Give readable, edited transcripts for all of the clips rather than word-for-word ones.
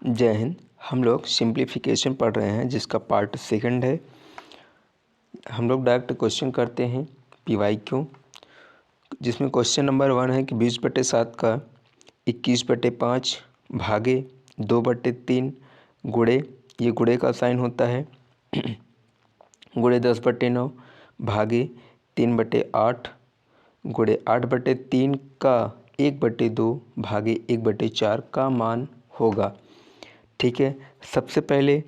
जय हिंद। हम लोग सिंप्लीफिकेशन पढ़ रहे हैं जिसका पार्ट सेकंड है। हम लोग डायरेक्ट क्वेश्चन करते हैं PYQ, जिसमें क्वेश्चन नंबर 1 है कि 20/7 का 21/5 भागे 2/3 गुणे, ये गुणे का साइन होता है, गुणे 10/9 भागे 3/8 गुणे 8/3 का 1/2 भागे 1/4 का मान होगा। ठीक है, सबसे पहले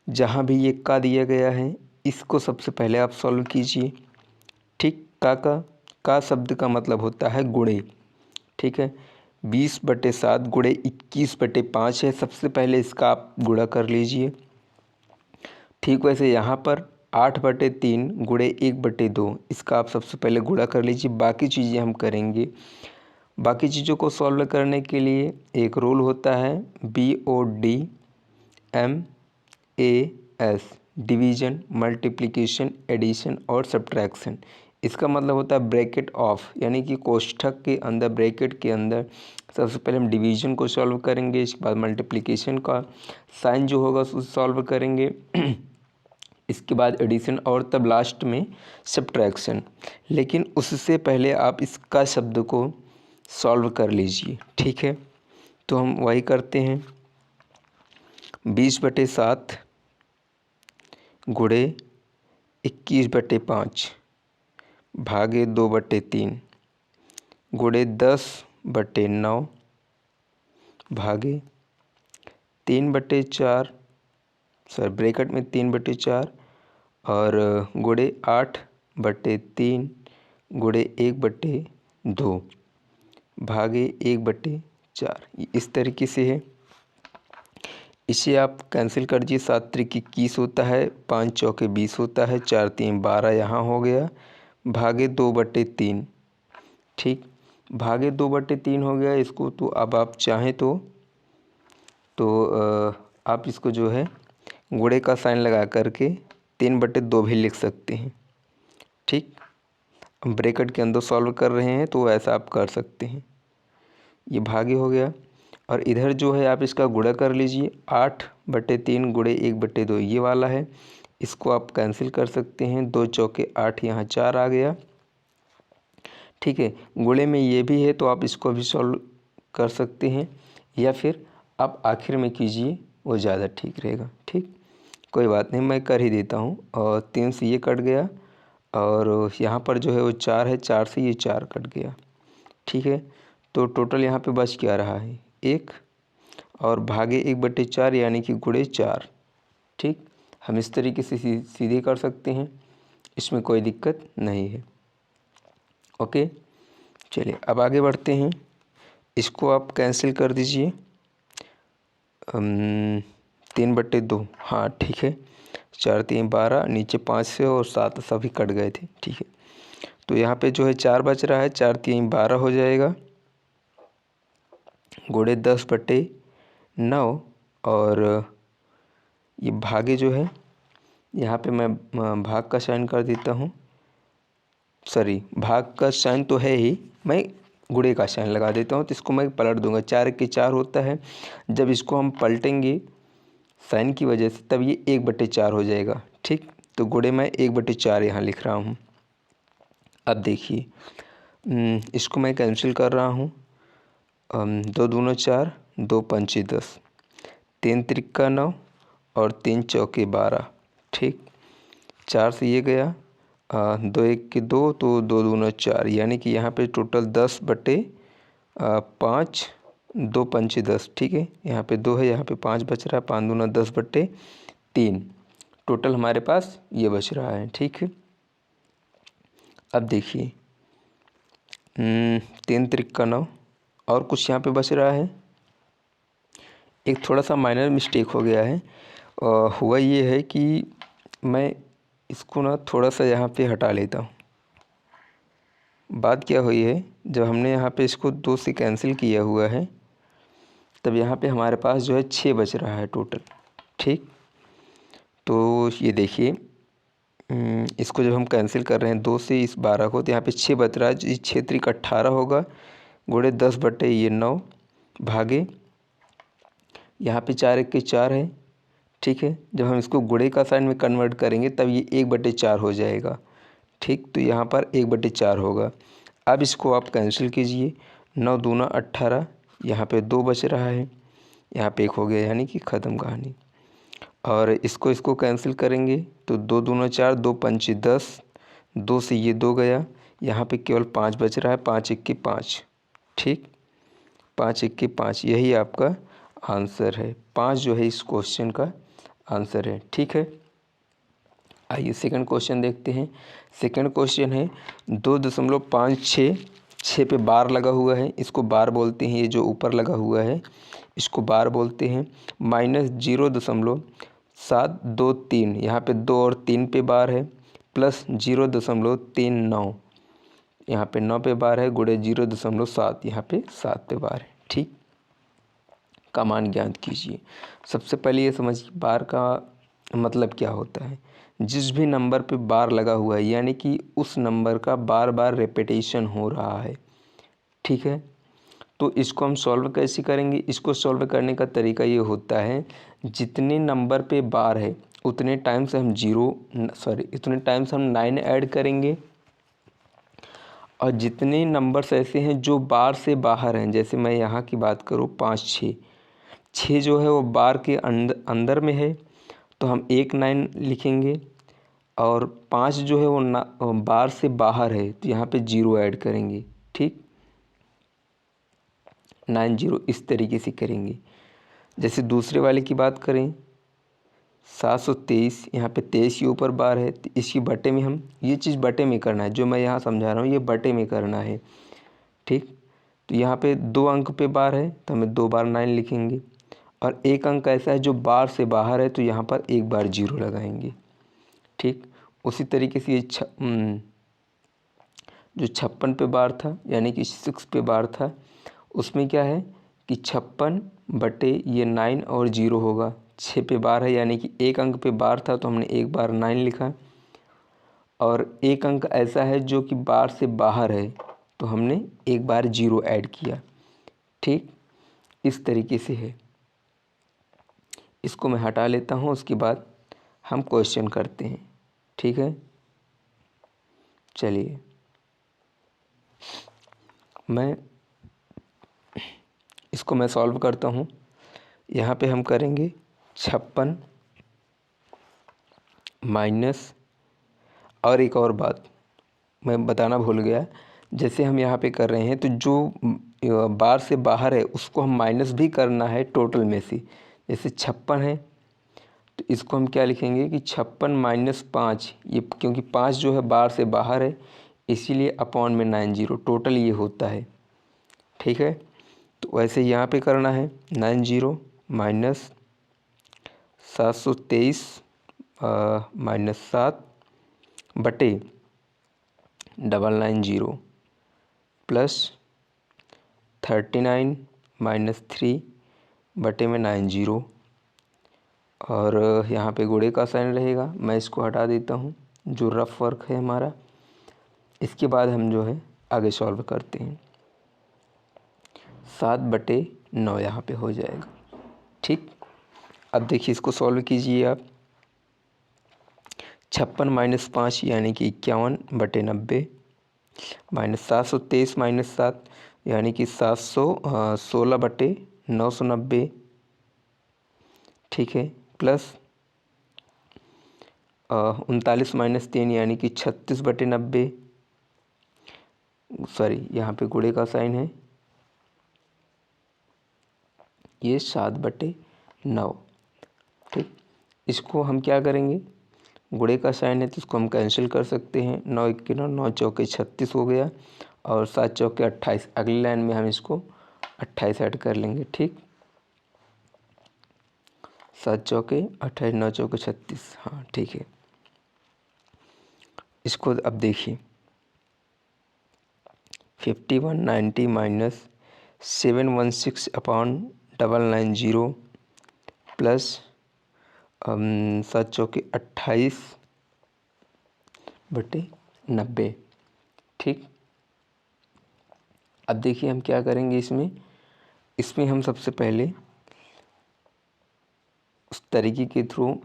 जहाँ भी ये का दिया गया है इसको सबसे पहले आप सॉल्व कीजिए। ठीक, का शब्द का मतलब होता है गुणे। ठीक है, 20/7 गुणे 21/5 है, सबसे पहले इसका आप गुणा कर लीजिए। ठीक, वैसे यहाँ पर 8/3 गुणे 1/2, इसका आप सबसे पहले गुणा कर लीजिए। बाकी चीज़ें हम करेंगे। बाकी चीज़ों को सॉल्व करने के लिए एक रूल होता है BODMAS, डिवीज़न, मल्टीप्लिकेशन, एडिशन और सब्ट्रैक्शन। इसका मतलब होता है ब्रैकेट ऑफ, यानी कि कोष्ठक के अंदर, ब्रैकेट के अंदर सबसे पहले हम डिवीज़न को सॉल्व करेंगे, इसके बाद मल्टीप्लिकेशन का साइन जो होगा उसको सॉल्व करेंगे इसके बाद एडिशन और तब लास्ट में सब्ट्रैक्शन। लेकिन उससे पहले आप इसका शब्द को सॉल्व कर लीजिए। ठीक है, तो हम वही करते हैं। 20/7 गुणे 21/5 भागे 2/3 गुणे 10/9 भागे 3/4, सर ब्रैकेट में 3/4 और गुणे 8/3 गुणे 1/2 भागे 1/4, इस तरीके से है। इसे आप कैंसिल कर दीजिए। 7 त्रिक 21 होता है, 5 चौके 20 होता है, 4 3 12 यहाँ हो गया, भागे 2/3। ठीक, भागे 2/3 हो गया इसको। तो अब आप चाहें तो आप इसको जो है गुणे का साइन लगा करके 3/2 भी लिख सकते हैं। ठीक, हम ब्रैकेट के अंदर सॉल्व कर रहे हैं तो ऐसा आप कर सकते हैं। ये भागे हो गया और इधर जो है आप इसका गुणा कर लीजिए। 8/3 गुणे 1/2 ये वाला है, इसको आप कैंसिल कर सकते हैं। 2 चौके 8, यहाँ 4 आ गया। ठीक है, गुणे में ये भी है तो आप इसको भी सॉल्व कर सकते हैं, या फिर आप आखिर में कीजिए, वो ज़्यादा ठीक रहेगा। ठीक, कोई बात नहीं, मैं कर ही देता हूँ। और 3 से ये कट गया और यहाँ पर जो है वो 4 है, 4 से ये 4 कट गया। ठीक है, तो टोटल यहाँ पे बच क्या रहा है 1 और भागे 1/4 यानी कि गुणे 4। ठीक, हम इस तरीके से सीधे कर सकते हैं, इसमें कोई दिक्कत नहीं है। ओके, चलिए अब आगे बढ़ते हैं। इसको आप कैंसिल कर दीजिए। 3/2, हाँ ठीक है, 4 3 12, नीचे 5 से और 7 सभी कट गए थे। ठीक है, तो यहाँ पे जो है 4 बच रहा है, 4 3 12 हो जाएगा, गुणे 10/9 और ये भागे जो है यहाँ पे मैं भाग का साइन कर देता हूँ। सॉरी, भाग का साइन तो है ही, मैं गुणे का साइन लगा देता हूँ, तो इसको मैं पलट दूंगा। 4 के 4 होता है, जब इसको हम पलटेंगे साइन की वजह से तब ये 1/4 हो जाएगा। ठीक, तो गुणे मैं 1/4 यहाँ लिख रहा हूँ। अब देखिए, इसको मैं कैंसिल कर रहा हूँ। 2 दूना 4, 2 पंचे 10, 3 त्रिका 9 और 3 चौके 12। ठीक, 4 से ये गया, 2 1 के 2, तो 2 दूना 4, यानी कि यहाँ पे टोटल 10/5, 2 पंचे 10। ठीक है, यहाँ पे 2 है, यहाँ पे 5 बच रहा है, 5 दूना 10/3, टोटल हमारे पास ये बच रहा है। ठीक है, अब देखिए 3 त्रिका 9 और कुछ यहाँ पे बच रहा है। एक थोड़ा सा माइनर मिस्टेक हो गया है, हुआ ये है कि मैं इसको ना थोड़ा सा यहाँ पे हटा लेता हूँ। बात क्या हुई है, जब हमने यहाँ पे इसको 2 से कैंसिल किया हुआ है तब यहाँ पे हमारे पास जो है 6 बच रहा है टोटल। ठीक, तो ये देखिए, इसको जब हम कैंसिल कर रहे हैं 2 से इस 12 को, तो यहाँ पे 6 बच रहा है। इस 6 त्रिक 18 होगा, गुणे 10/9 भागे यहाँ पे 4 1 के 4 है, ठीक है। जब हम इसको गुणे का साइन में कन्वर्ट करेंगे तब ये 1/4 हो जाएगा, ठीक। तो यहाँ पर 1/4 होगा। अब इसको आप कैंसिल कीजिए, 9 दूना 18, यहाँ पे 2 बच रहा है, यहाँ पे 1 हो गया, यानी कि ख़त्म कहानी। और इसको कैंसिल करेंगे तो 2 दूना 4, 2 पंचे 10, 2 से ये 2 गया, यहाँ पे केवल 5 बच रहा है, 5 1 के 5, ठीक। 5 1 के 5, यही आपका आंसर है। 5 जो है इस क्वेश्चन का आंसर है, ठीक है। आइए सेकंड क्वेश्चन देखते हैं। सेकंड क्वेश्चन है 2.56, 6 पे बार लगा हुआ है, इसको बार बोलते हैं। ये जो ऊपर लगा हुआ है इसको बार बोलते हैं। -0.723, यहाँ पे 2 और 3 पे बार है, प्लस 0.39, यहाँ पे 9 पे बार है, गुणे 0.7, यहाँ पे 7 पे बार है, ठीक। का मान ज्ञात कीजिए। सबसे पहले ये समझिए बार का मतलब क्या होता है। जिस भी नंबर पे बार लगा हुआ है यानी कि उस नंबर का बार बार रेपिटेशन हो रहा है, ठीक है। तो इसको हम सॉल्व कैसे करेंगे। इसको सॉल्व करने का तरीका ये होता है, जितने नंबर पे बार है उतने टाइम्स हम उतने टाइम्स हम 9 ऐड करेंगे, और जितने नंबर्स ऐसे हैं जो बार से बाहर हैं, जैसे मैं यहाँ की बात करूँ 5 6 जो है वो बार के अंदर में है तो हम 1 9 लिखेंगे, और 5 जो है वो बार से बाहर है तो यहाँ पे 0 ऐड करेंगे, ठीक। 9 0 इस तरीके से करेंगे। जैसे दूसरे वाले की बात करें 723, यहाँ पे 23 के ऊपर बार है तो इसकी बटे में हम ये चीज़ बटे में करना है, जो मैं यहाँ समझा रहा हूँ ये बटे में करना है, ठीक। तो यहाँ पे 2 अंक पे बार है तो हमें 2 बार 9 लिखेंगे, और 1 अंक ऐसा है जो बार से बाहर है तो यहाँ पर 1 बार 0 लगाएंगे, ठीक। उसी तरीके से ये जो 56 पे बार था यानी कि 6 पे बार था, उसमें क्या है कि 56 बटे ये 9 और 0 होगा। 6 पे बार है यानी कि 1 अंक पे बार था तो हमने 1 बार 9 लिखा, और 1 अंक ऐसा है जो कि बार से बाहर है तो हमने 1 बार 0 ऐड किया, ठीक। इस तरीके से है। इसको मैं हटा लेता हूँ, उसके बाद हम क्वेश्चन करते हैं, ठीक है। चलिए इसको मैं सॉल्व करता हूँ। यहाँ पे हम करेंगे 56 माइनस, और एक और बात मैं बताना भूल गया, जैसे हम यहाँ पे कर रहे हैं तो जो बार से बाहर है उसको हम माइनस भी करना है टोटल में से। जैसे 56 है तो इसको हम क्या लिखेंगे कि 56 माइनस 5, ये क्योंकि 5 जो है बार से बाहर है इसीलिए अपॉन में 90 टोटल ये होता है, ठीक है। तो वैसे यहाँ पे करना है 90 माइनस 723 माइनस 7 बटे 990 प्लस 39 माइनस 3 बटे में 90, और यहाँ पे गुणे का साइन रहेगा। मैं इसको हटा देता हूँ जो रफ वर्क है हमारा। इसके बाद हम जो है आगे सॉल्व करते हैं। 7/9 यहाँ पे हो जाएगा, ठीक। अब देखिए इसको सॉल्व कीजिए आप। 56 माइनस 5 यानी कि 51/90 माइनस 723 माइनस 7 यानी कि 716/990, ठीक है। प्लस 39 माइनस 3 यानी कि 36/90, सॉरी यहाँ पे गुणे का साइन है, ये 7/9, ठीक। इसको हम क्या करेंगे, गुणे का साइन है तो इसको हम कैंसिल कर सकते हैं। 9 1 के 9, 9 चौके 36 हो गया, और 7 चौके 28। अगली लाइन में हम इसको 28 ऐड कर लेंगे, ठीक। 7 चौके 28, 9 चौके 36, हाँ ठीक है। इसको अब देखिए 5190 माइनस 716/990 प्लस 7 चौके 28/90, ठीक। अब देखिए हम क्या करेंगे इसमें हम सबसे पहले उस तरीके के थ्रू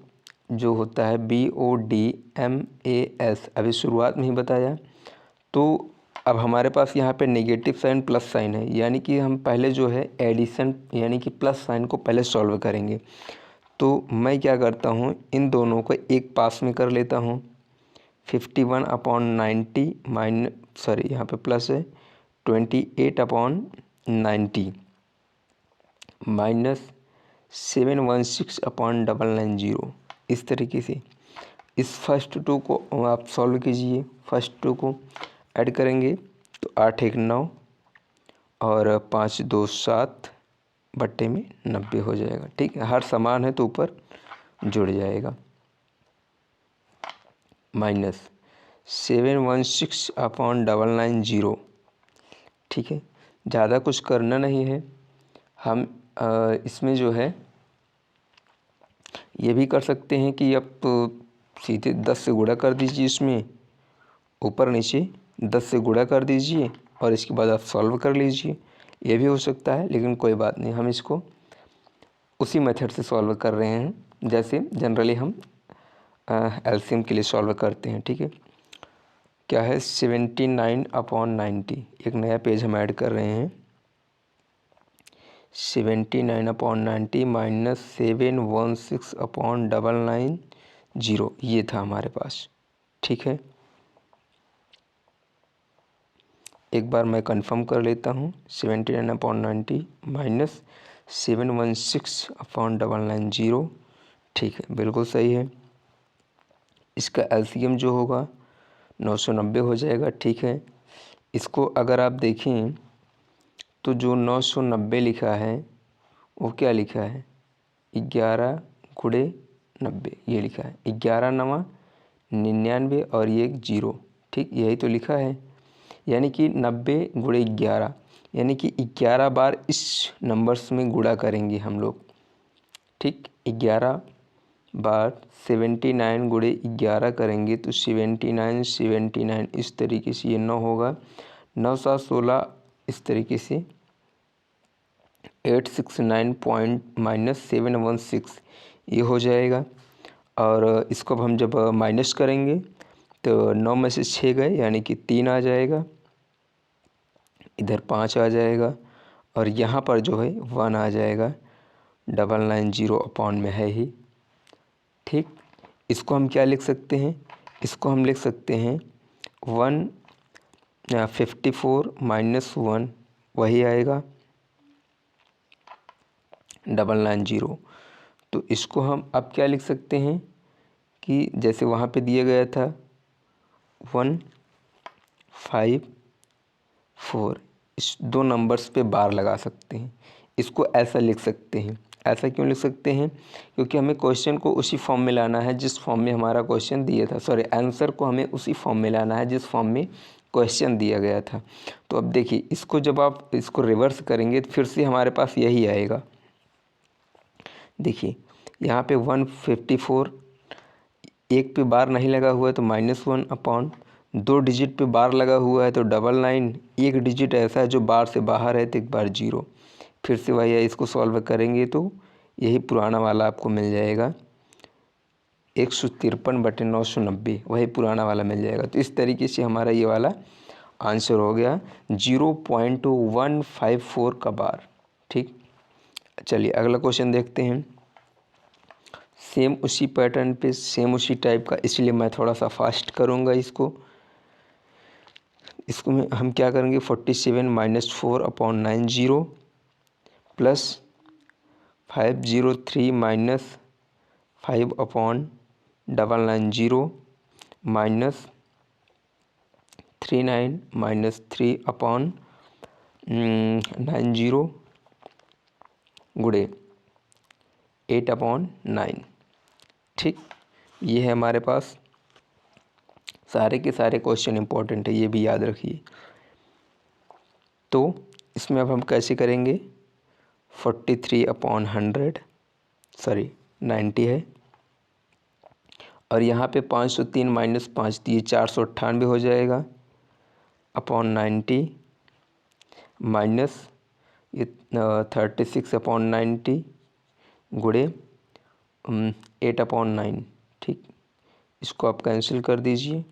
जो होता है BODMAS, अभी शुरुआत में ही बताया। तो अब हमारे पास यहाँ पे नेगेटिव साइन प्लस साइन है, यानी कि हम पहले जो है एडिशन यानी कि प्लस साइन को पहले सॉल्व करेंगे। तो मैं क्या करता हूँ, इन दोनों को एक पास में कर लेता हूँ। 51/90 यहाँ पे प्लस है 28/90 माइनस 716/990। इस तरीके से इस फर्स्ट टू को आप सॉल्व कीजिए। फर्स्ट टू को ऐड करेंगे तो 8 1 9 और 5 2 7 बट्टे में 90 हो जाएगा। ठीक है, हर समान है तो ऊपर जुड़ जाएगा। माइनस 716/990। ठीक है, ज़्यादा कुछ करना नहीं है। हम इसमें जो है ये भी कर सकते हैं कि आप सीधे 10 से गुणा कर दीजिए, इसमें ऊपर नीचे 10 से गुणा कर दीजिए और इसके बाद आप सॉल्व कर लीजिए। ये भी हो सकता है, लेकिन कोई बात नहीं, हम इसको उसी मेथड से सॉल्व कर रहे हैं जैसे जनरली हम एलसीएम के लिए सॉल्व करते हैं। ठीक है, क्या है 79/90। एक नया पेज हम ऐड कर रहे हैं। 79/90 माइनस 716/990, ये था हमारे पास। ठीक है, एक बार मैं कंफर्म कर लेता हूँ। 79/90 माइनस 716/990। ठीक है, बिल्कुल सही है। इसका एलसीएम जो होगा 990 हो जाएगा। ठीक है, इसको अगर आप देखें तो जो 990 लिखा है वो क्या लिखा है, 11 गुणे 90 ये लिखा है। 11 9 99 और ये 1 0। ठीक, यही तो लिखा है। यानी कि 90 गुणे 11, यानी कि 11 बार इस नंबर्स में गुणा करेंगे हम लोग। ठीक, 11 बार 79 गुणे 11 करेंगे तो 79 79 इस तरीके से ये 9 होगा। 9 7 16 इस तरीके से 869 पॉइंट माइनस 716 ये हो जाएगा। और इसको अब हम जब माइनस करेंगे तो 9 में से 6 गए यानी कि 3 आ जाएगा, इधर 5 आ जाएगा और यहाँ पर जो है 1 आ जाएगा। 990 अपॉन में है ही। ठीक, इसको हम क्या लिख सकते हैं, इसको हम लिख सकते हैं 154 माइनस 1 वही आएगा 990। तो इसको हम अब क्या लिख सकते हैं कि जैसे वहाँ पे दिया गया था 154, इस दो नंबर्स पे बार लगा सकते हैं। इसको ऐसा लिख सकते हैं। ऐसा क्यों लिख सकते हैं, क्योंकि हमें क्वेश्चन को उसी फॉर्म में लाना है जिस फॉर्म में हमारा क्वेश्चन दिया था। सॉरी, आंसर को हमें उसी फॉर्म में लाना है जिस फॉर्म में क्वेश्चन दिया गया था। तो अब देखिए, इसको जब आप इसको रिवर्स करेंगे तो फिर से हमारे पास यही आएगा। देखिए यहाँ पे 154, एक पे बार नहीं लगा हुआ है तो -1 अपॉन 2 डिजिट पे बार लगा हुआ है तो 99, एक डिजिट ऐसा है जो बार से बाहर है तो एक बार 0। फिर से वही है, इसको सॉल्व करेंगे तो यही पुराना वाला आपको मिल जाएगा 153/990, वही पुराना वाला मिल जाएगा। तो इस तरीके से हमारा ये वाला आंसर हो गया 0.154 का बार। ठीक, चलिए अगला क्वेश्चन देखते हैं। सेम उसी पैटर्न पे, सेम उसी टाइप का, इसलिए मैं थोड़ा सा फास्ट करूँगा इसको में हम क्या करेंगे 47 minus 4/90 plus 503 minus 5/990 minus 39 minus 3/90 गुणे 8/9। ठीक, ये है हमारे पास। सारे के सारे क्वेश्चन इंपॉर्टेंट है, ये भी याद रखिए। तो इसमें अब हम कैसे करेंगे 43/100 सॉरी 90 है और यहाँ पे 503 माइनस 5 दिए 498 हो जाएगा /90 माइनस ये 36/90 गुणे 8/9। ठीक, इसको आप कैंसिल कर दीजिए।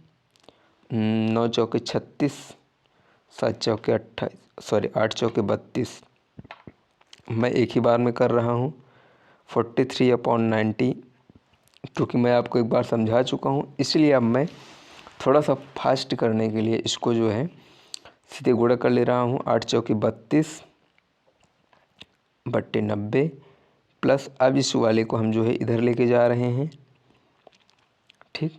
9 चौके 36, 7 चौके 28, सॉरी 8 चौके 32। मैं एक ही बार में कर रहा हूँ। 43/90, क्योंकि मैं आपको एक बार समझा चुका हूँ, इसलिए अब मैं थोड़ा सा फास्ट करने के लिए इसको जो है सीधे गुणा कर ले रहा हूँ। 8 चौके 32/90 प्लस अब इस वाले को हम जो है इधर लेके जा रहे हैं। ठीक,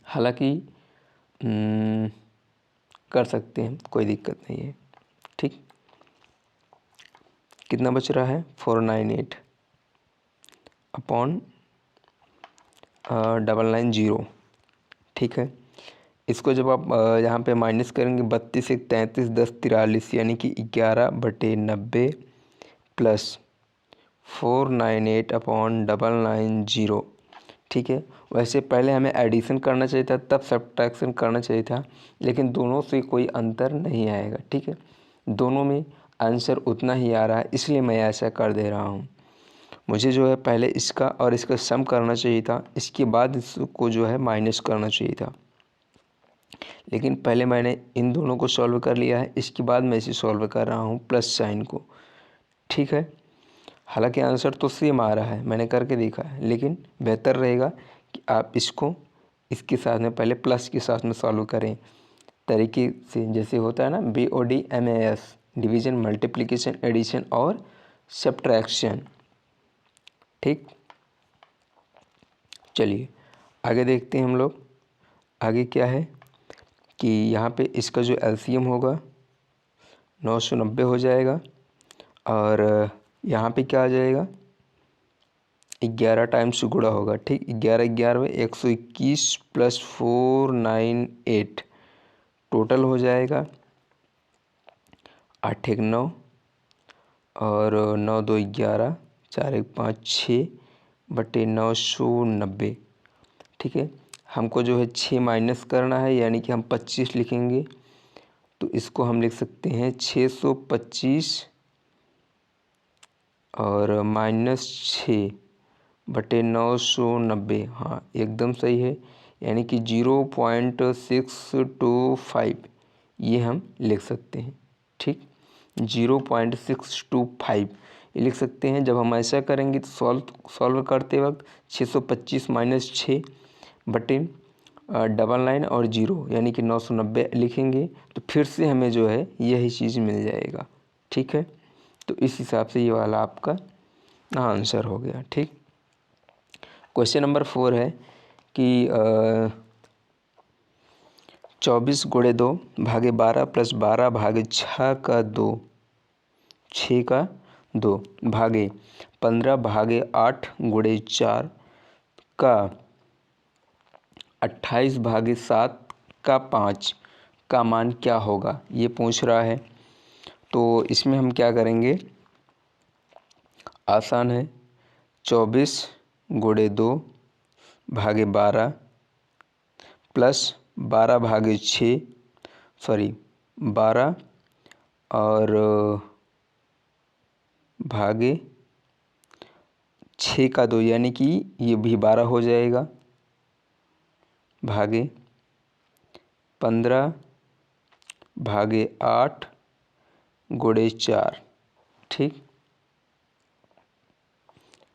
हालांकि कर सकते हैं, कोई दिक्कत नहीं है। ठीक, कितना बच रहा है? 498/990। ठीक है, इसको जब आप यहाँ पे माइनस करेंगे, 32 1 33 10 43, यानी कि 11/90 प्लस 498/990। ठीक है, वैसे पहले हमें एडिशन करना चाहिए था, तब सब्ट्रैक्शन करना चाहिए था, लेकिन दोनों से कोई अंतर नहीं आएगा। ठीक है, दोनों में आंसर उतना ही आ रहा है, इसलिए मैं ऐसा कर दे रहा हूँ। मुझे जो है पहले इसका और इसका सम करना चाहिए था, इसके बाद इसको जो है माइनस करना चाहिए था, लेकिन पहले मैंने इन दोनों को सॉल्व कर लिया है, इसके बाद मैं इसे सॉल्व कर रहा हूँ प्लस साइन को। ठीक है, हालांकि आंसर तो सेम आ रहा है, मैंने करके देखा है, लेकिन बेहतर रहेगा कि आप इसको इसके साथ में पहले प्लस के साथ में सॉल्व करें, तरीके से जैसे होता है ना BODMAS, डिवीज़न, मल्टीप्लिकेशन, एडिशन और सब्ट्रैक्शन। ठीक, चलिए आगे देखते हैं हम लोग। आगे क्या है कि यहाँ पे इसका जो LCM होगा 990 हो जाएगा, और यहाँ पे क्या आ जाएगा? 11 टाइम्स गुणा होगा। ठीक, 11 11 में 121 प्लस 498, टोटल हो जाएगा 8 1 9 और 9 2 11, 4 1 5 6/990। ठीक है, हमको जो है 6 माइनस करना है, यानी कि हम 25 लिखेंगे, तो इसको हम लिख सकते हैं 625 और माइनस 6/990। हाँ, एकदम सही है, यानी कि 0.625 ये हम लिख सकते हैं। ठीक, 0.625 ये लिख सकते हैं। जब हम ऐसा करेंगे तो सॉल्व करते वक्त 625 माइनस 6/999 और 0 यानी कि 990 लिखेंगे, तो फिर से हमें जो है यही चीज़ मिल जाएगा। ठीक है, तो इस हिसाब से ये वाला आपका आंसर हो गया। ठीक, क्वेश्चन नंबर 4 है कि 24 गुणे 2 भागे 12 प्लस 12 भागे 6 का 2 भागे 15 भागे 8 गुणे 4 का 28 भागे 7 का 5 का मान क्या होगा, ये पूछ रहा है। तो इसमें हम क्या करेंगे, आसान है। 24 गुणे 2 भागे 12 प्लस 12 भागे 6, सॉरी 12 और भागे 6 का 2, यानी कि ये भी 12 हो जाएगा, भागे 15 भागे 8 गुणे 4। ठीक,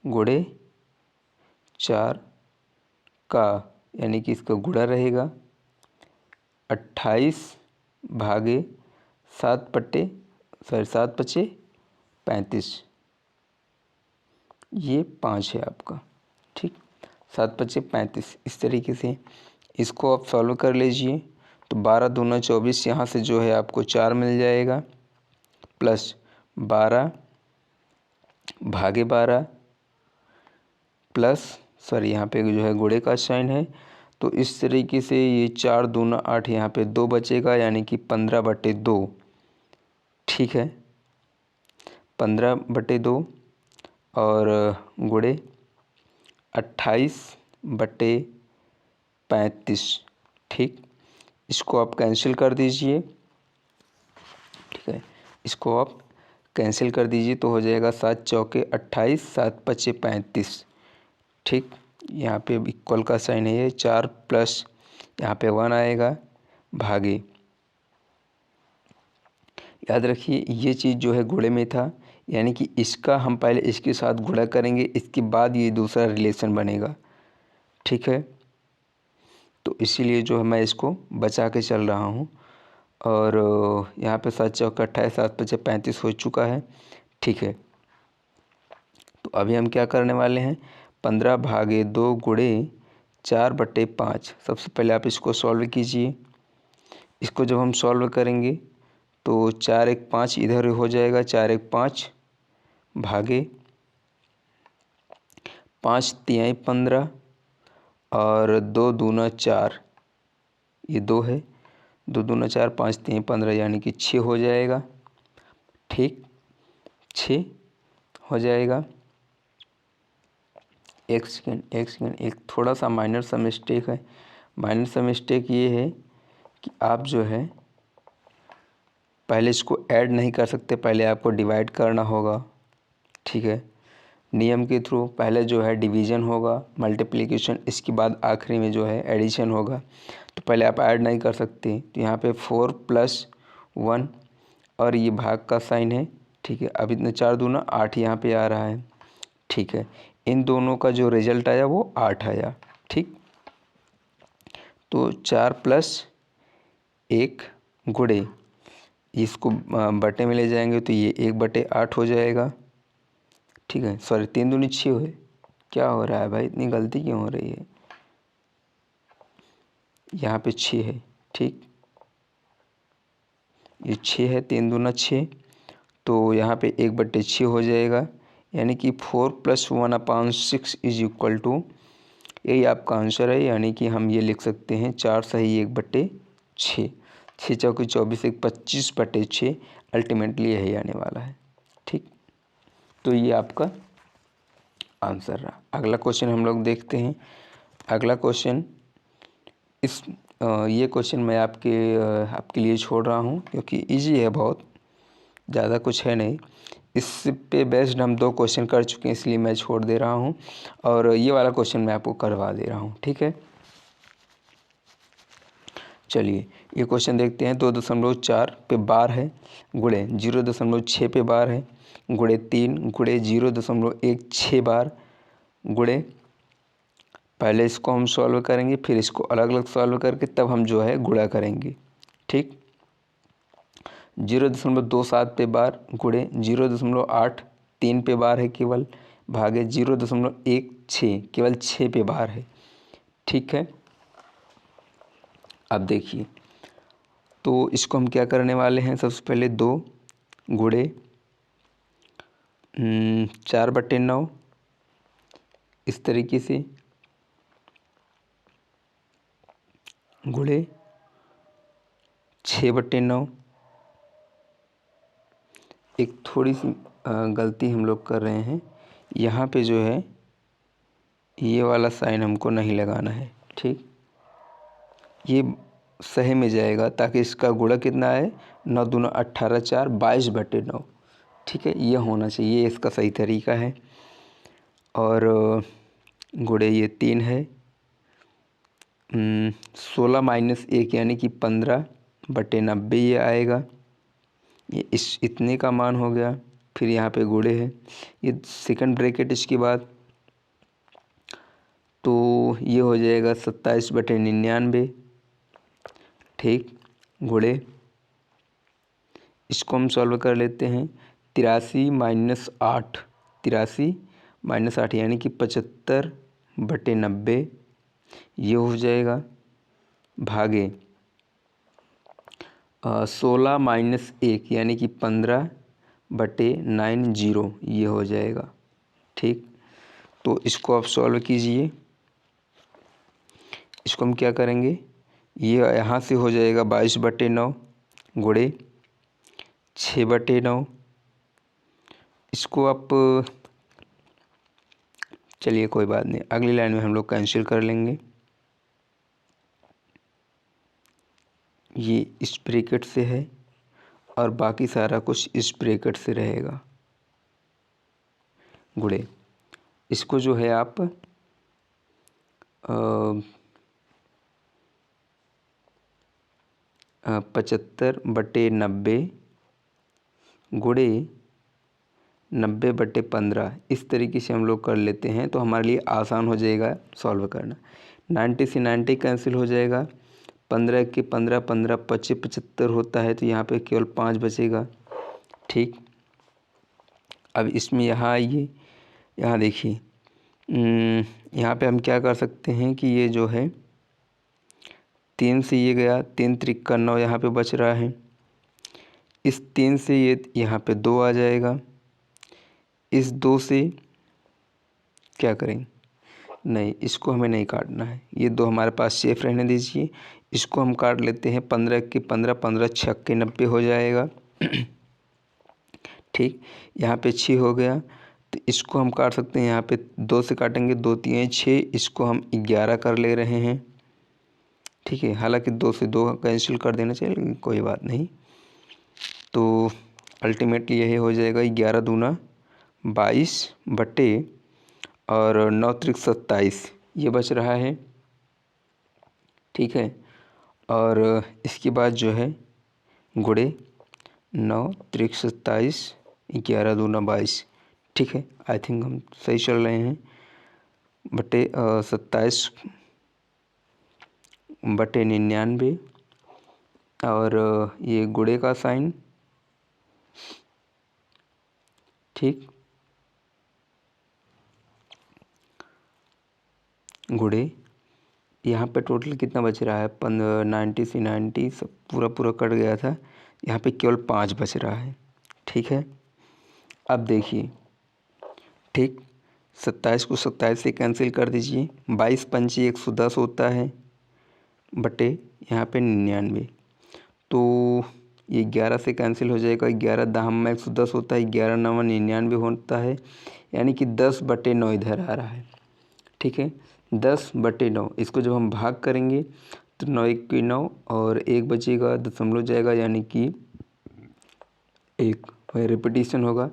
गुणे 4 का, यानी कि इसका गुणा रहेगा 28 भागे 7/35, ये 5 है आपका। ठीक, 7/35, इस तरीके से इसको आप सॉल्व कर लीजिए। तो 12 दूना 24, यहाँ से जो है आपको 4 मिल जाएगा, प्लस 12 भागे 12 प्लस, सॉरी यहाँ पे जो है गुणे का साइन है, तो इस तरीके से ये 4 दूना 8, यहाँ पे 2 बचेगा, यानी कि 15/2। ठीक है, 15/2 और गुणे 28/35। ठीक, इसको आप कैंसिल कर दीजिए। ठीक है, इसको आप कैंसिल कर दीजिए तो हो जाएगा 7 चौके 28, 7 पचे 35। ठीक, यहाँ पे इक्वल का साइन है ये 4 प्लस यहाँ पे 1 आएगा भागे। याद रखिए ये चीज़ जो है गुणे में था, यानी कि इसका हम पहले इसके साथ गुणा करेंगे, इसके बाद ये दूसरा रिलेशन बनेगा। ठीक है, तो इसीलिए जो है मैं इसको बचा के चल रहा हूँ। और यहाँ पे 7 चौके 28, 7 पचे 35 हो चुका है। ठीक है, तो अभी हम क्या करने वाले हैं, 15 भागे 2 गुणे 4/5। सबसे पहले आप इसको सॉल्व कीजिए। इसको जब हम सॉल्व करेंगे तो 4 1 5 इधर हो जाएगा, 4 1 5 भागे 5 तिहाई 15 और 2 दूना 4, ये 2 है, 2 दूना 4, 5 तिहाई 15 यानी कि 6 हो जाएगा। ठीक, 6 हो जाएगा। एक सेकेंड, एक थोड़ा सा माइनर सा मिस्टेक है। माइनर सा मिस्टेक ये है कि आप जो है पहले इसको ऐड नहीं कर सकते, पहले आपको डिवाइड करना होगा। ठीक है, नियम के थ्रू पहले जो है डिवीज़न होगा, मल्टीप्लिकेशन, इसके बाद आखिरी में जो है एडिशन होगा। तो पहले आप ऐड नहीं कर सकते, तो यहाँ पे 4 + 1 और ये भाग का साइन है। ठीक है, अब इतने 4 दूना 8 यहाँ पे आ रहा है। ठीक है, इन दोनों का जो रिजल्ट आया वो 8 आया। ठीक, तो 4 + 1 गुणे, इसको बटे में ले जाएंगे तो ये 1/8 हो जाएगा। ठीक है, सॉरी 3 दूनी 6 हुए। क्या हो रहा है भाई, इतनी गलती क्यों हो रही है, यहाँ पे 6 है। ठीक, ये 6 है, 3 दूना 6, तो यहाँ पे 1/6 हो जाएगा, यानी कि 4 + 1/6 = यही आपका आंसर है। यानी कि हम ये लिख सकते हैं 4 सही 1/6, 6 चौके 24, 1 25/6, अल्टीमेटली यही आने वाला है। ठीक, तो ये आपका आंसर रहा। अगला क्वेश्चन हम लोग देखते हैं। अगला क्वेश्चन ये क्वेश्चन मैं आपके लिए छोड़ रहा हूँ क्योंकि इजी है, बहुत ज़्यादा कुछ है नहीं। इस पे बेस्ड हम 2 क्वेश्चन कर चुके हैं, इसलिए मैं छोड़ दे रहा हूँ और ये वाला क्वेश्चन मैं आपको करवा दे रहा हूँ। ठीक है, चलिए ये क्वेश्चन देखते हैं। 2.4 पे बार है, गुणे 0.6 पे बार है, गुणे 3 गुणे 0.16 बार, गुणे, पहले इसको हम सॉल्व करेंगे, फिर इसको अलग अलग सॉल्व करके तब हम जो है गुणा करेंगे। ठीक, 0.27 पे बार, गुणे 0.8 3 पे बार है केवल, भागे 0.16 केवल 6 पे बार है। ठीक है, अब देखिए, तो इसको हम क्या करने वाले हैं, सबसे पहले 2 गुणे 4/9 इस तरीके से, गुणे 6/9। एक थोड़ी सी गलती हम लोग कर रहे हैं, यहाँ पे जो है ये वाला साइन हमको नहीं लगाना है। ठीक, ये सही में जाएगा ताकि इसका गुणा कितना है, 9 दूना 18, 4 22/9। ठीक है, ये होना चाहिए, ये इसका सही तरीका है। और गुणे ये 3 है, 16 - 1 यानी कि 15/90 ये आएगा। ये इतने का मान हो गया। फिर यहाँ पे गुणे है, ये सेकंड ब्रैकेट इसके बाद, तो ये हो जाएगा 27/99। ठीक, गुणे, इसको हम सॉल्व कर लेते हैं। 83 - 8, 83 - 8 यानी कि 75/90 ये हो जाएगा, भागे 16 - 1 यानी कि 15/90 ये हो जाएगा। ठीक, तो इसको आप सॉल्व कीजिए। इसको हम क्या करेंगे, ये यहाँ से हो जाएगा 22/9 गुणे 6/9। इसको आप, चलिए कोई बात नहीं, अगली लाइन में हम लोग कैंसिल कर लेंगे। ये इस ब्रैकेट से है और बाकी सारा कुछ इस ब्रैकेट से रहेगा, गुणे। इसको जो है आप 75/90 गुणे 90/15 इस तरीके से हम लोग कर लेते हैं, तो हमारे लिए आसान हो जाएगा सॉल्व करना। 90 से 90 कैंसिल हो जाएगा, 15 के 15, 15 25 75 होता है, तो यहाँ पे केवल 5 बचेगा। ठीक, अब इसमें यहाँ आइए, यहाँ देखिए, यहाँ पे हम क्या कर सकते हैं कि ये जो है 3 से ये गया, 3 त्रिक 9 यहाँ पे बच रहा है। इस 3 से ये यहाँ पे 2 आ जाएगा। इस 2 से क्या करेंगे, नहीं, इसको हमें नहीं काटना है, ये 2 हमारे पास सेफ रहने दीजिए। इसको हम काट लेते हैं, 15 के 15, 15 छक्के 90 हो जाएगा। ठीक, यहाँ पे 6 हो गया, तो इसको हम काट सकते हैं, यहाँ पे 2 से काटेंगे, 2 3 6, इसको हम 11 कर ले रहे हैं। ठीक है, हालांकि 2 से 2 कैंसिल कर देना चाहिए, लेकिन कोई बात नहीं। तो अल्टीमेटली यही हो जाएगा 11 दूना 22 बटे और 9 त्रिक 27, ये बच रहा है। ठीक है, और इसके बाद जो है गुणे 9 त्रिक 27, 11 दूना 22। ठीक है, आई थिंक हम सही चल रहे हैं। बटे 27 बटे 99 और ये गुणे का साइन। ठीक, गुणे यहाँ पे टोटल कितना बच रहा है, 90 से 90 सब पूरा कट गया था, यहाँ पे केवल 5 बच रहा है। ठीक है, अब देखिए, ठीक, 27 को 27 से कैंसिल कर दीजिए, 22 पंचे 110 होता है, बटे यहाँ पे 99, तो ये 11 से कैंसिल हो जाएगा, 11 दहम में 110 होता है, 11 9 99 होता है, यानी कि 10/9 इधर आ रहा है। ठीक है, 10/9, इसको जब हम भाग करेंगे तो 9 1 की 9 और 1 बचेगा, दशमलव जाएगा, यानी कि 1 रिपीटिशन होगा।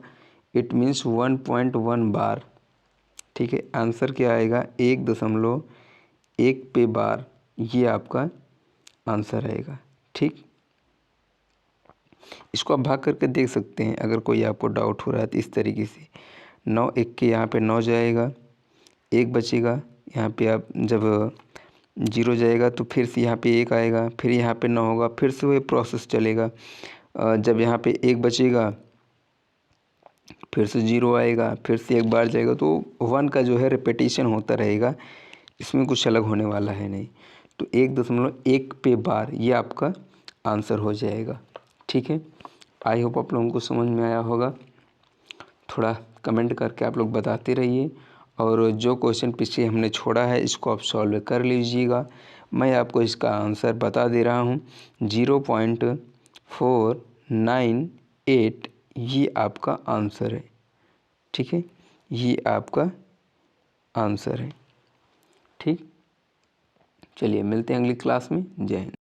इट मीन्स 1.1 बार। ठीक है, आंसर क्या आएगा, 1.1 पे बार, ये आपका आंसर आएगा। ठीक, इसको आप भाग करके देख सकते हैं अगर कोई आपको डाउट हो रहा है तो इस तरीके से। 9 1 के यहाँ पे 9 जाएगा, 1 बचेगा, यहाँ पे आप जब 0 जाएगा तो फिर से यहाँ पे 1 आएगा, फिर यहाँ पे 9 होगा, फिर से वही प्रोसेस चलेगा। जब यहाँ पे 1 बचेगा फिर से 0 आएगा, फिर से 1 बार जाएगा, तो 1 का जो है रिपीटिशन होता रहेगा, इसमें कुछ अलग होने वाला है नहीं। तो 1.1 पे बार, ये आपका आंसर हो जाएगा। ठीक है, आई होप आप लोगों को समझ में आया होगा। थोड़ा कमेंट करके आप लोग बताते रहिए, और जो क्वेश्चन पीछे हमने छोड़ा है इसको आप सॉल्व कर लीजिएगा। मैं आपको इसका आंसर बता दे रहा हूँ, 0.498, ये आपका आंसर है। ठीक है, ये आपका आंसर है। ठीक, चलिए मिलते हैं अगली क्लास में। जय हिंद।